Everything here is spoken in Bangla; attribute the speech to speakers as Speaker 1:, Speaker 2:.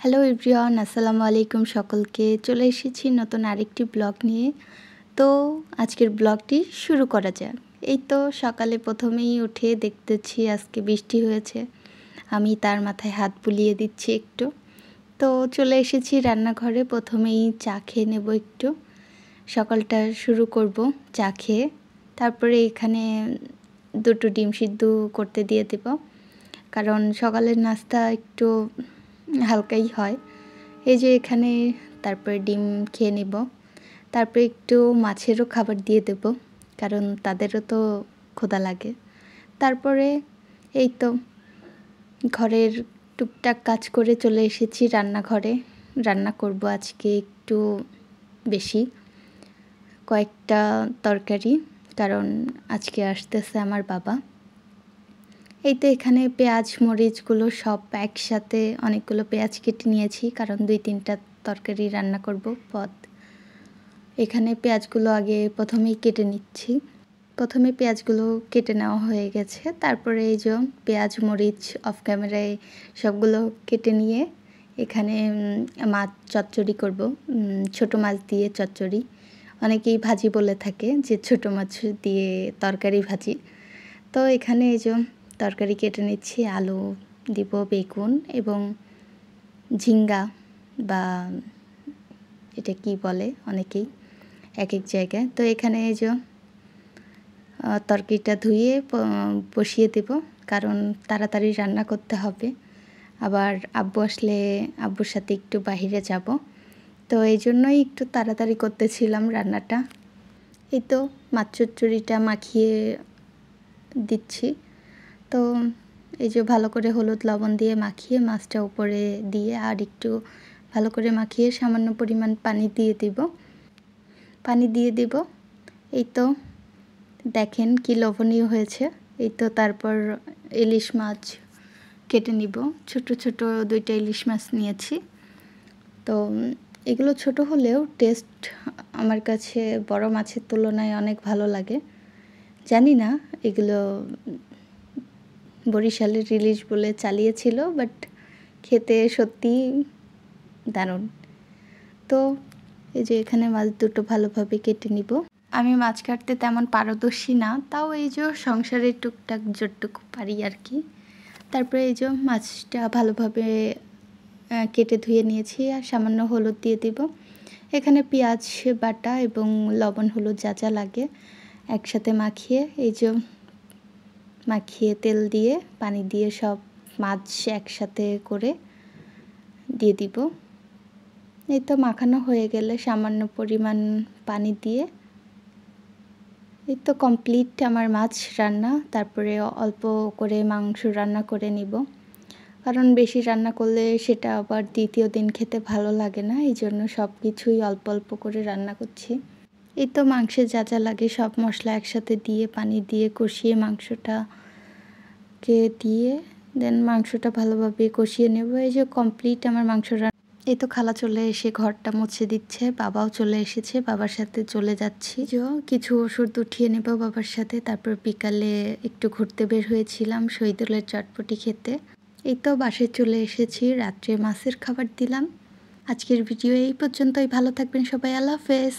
Speaker 1: হ্যালো এভরিওয়ান, আসসালামু আলাইকুম সকলকে। চলে এসেছি নতুন আরেকটি ব্লগ নিয়ে। তো আজকের ব্লগটি শুরু করা যাক। এই তো সকালে প্রথমেই উঠে দেখতেছি আজকে বৃষ্টি হয়েছে। আমি তার মাথায় হাত বুলিয়ে দিচ্ছি একটু। তো চলে এসেছি রান্নাঘরে, প্রথমেই চা খেয়ে নেব একটু। সকালটা শুরু করব চা খেয়ে। তারপরে এখানে দুটো ডিম সিদ্ধ করতে দিয়ে দেব, কারণ সকালের নাস্তা একটু হালকাই হয়। এই যে এখানে তারপরে ডিম খেয়ে নেব, তারপরে একটু মাছেরও খাবার দিয়ে দেব, কারণ তাদেরও তো ক্ষুধা লাগে। তারপরে এই তো ঘরের টুকটাক কাজ করে চলে এসেছি রান্নাঘরে। রান্না করব আজকে একটু বেশি কয়েকটা তরকারি, কারণ আজকে আসতেছে আমার বাবা। এই তো এখানে পেঁয়াজ মরিচগুলো সব একসাথে অনেকগুলো পেঁয়াজ কেটে নিয়েছি, কারণ 2-3টা তরকারি রান্না করব পদ। এখানে পেঁয়াজগুলো আগে প্রথমেই কেটে নিচ্ছি। প্রথমে পেঁয়াজগুলো কেটে নেওয়া হয়ে গেছে, তারপরে এই যে পেঁয়াজ মরিচ অফ ক্যামেরায় সবগুলো কেটে নিয়ে এখানে মাছ চচ্চড়ি করব, ছোটো মাছ দিয়ে চচ্চড়ি। অনেকেই ভাজি বলে থাকে, যে ছোটো মাছ দিয়ে তরকারি ভাজি। তো এখানে এই যে তরকারি কেটে নিচ্ছি, আলু দিব, বেগুন এবং ঝিঙ্গা বা এটা কি বলে অনেকেই এক এক জায়গায়। তো এখানে এই যে তরকারিটা ধুয়ে বসিয়ে দেব, কারণ তাড়াতাড়ি রান্না করতে হবে। আবার আব্বু আসলে আব্বুর সাথে একটু বাইরে যাব, তো এই জন্যই একটু তাড়াতাড়ি করতেছিলাম রান্নাটা। এই তো মাছ চচ্চড়িটা মাখিয়ে দিচ্ছি। তো এই যে ভালো করে হলুদ লবণ দিয়ে মাখিয়ে মাছটা উপরে দিয়ে আর একটু ভালো করে মাখিয়ে সামান্য পরিমাণ পানি দিয়ে দিব। এই তো দেখেন কি লোভনীয় হয়েছে। এই তো তারপর ইলিশ মাছ কেটে নিব, ছোট ছোট 2টা ইলিশ মাছ নিয়েছি। তো এগুলো ছোট হলেও টেস্ট আমার কাছে বড় মাছের তুলনায় অনেক ভালো লাগে। জানি না এগুলো বরিশালের ইলিশ বলে চালিয়েছিল, বাট খেতে সত্যিই দারুণ। তো এই যে এখানে মাছ দুটো ভালোভাবে কেটে নিব। আমি মাছ কাটতে তেমন পারদর্শী না, তাও এই যে সংসারের টুকটাক যতটুকু পারি আর কি। তারপরে এই যে মাছটা ভালোভাবে কেটে ধুয়ে নিয়েছি আর সামান্য হলুদ দিয়ে দিব। এখানে পেঁয়াজ বাটা এবং লবণ হলুদ যা যা লাগে একসাথে মাখিয়ে তেল দিয়ে পানি দিয়ে সব মাছ একসাথে করে দিয়ে দিব। এই তো মাখানো হয়ে গেলে সামান্য পরিমাণ পানি দিয়ে এই তো কমপ্লিট আমার মাছ রান্না। তারপরে অল্প করে মাংস রান্না করে নিব, কারণ বেশি রান্না করলে সেটা আবার দ্বিতীয় দিন খেতে ভালো লাগে না, এই জন্য সব কিছুই অল্প অল্প করে রান্না করছি। এই তো মাংসে যা যা লাগে সব মশলা একসাথে দিয়ে পানি দিয়ে কষিয়ে মাংসটাকে দিয়ে দেন মাংসটা ভালোভাবে কষিয়ে নেব। এই যে কমপ্লিট আমার মাংস রান্না। এই তো খালা চলে এসে ঘরটা মুছে দিচ্ছে, বাবাও চলে এসেছে, বাবার সাথে চলে যাচ্ছি। কিছু ওষুধ উঠিয়ে নেব বাবার সাথে। তারপর বিকালে একটু ঘুরতে বের হয়েছিলাম শহীদুলের চটপটি খেতে। এই তো বাসায় চলে এসেছি, রাত্রে মাছের খাবার দিলাম। আজকের ভিডিও এই পর্যন্তই। ভালো থাকবেন সবাই, আল্লাহ হাফেজ।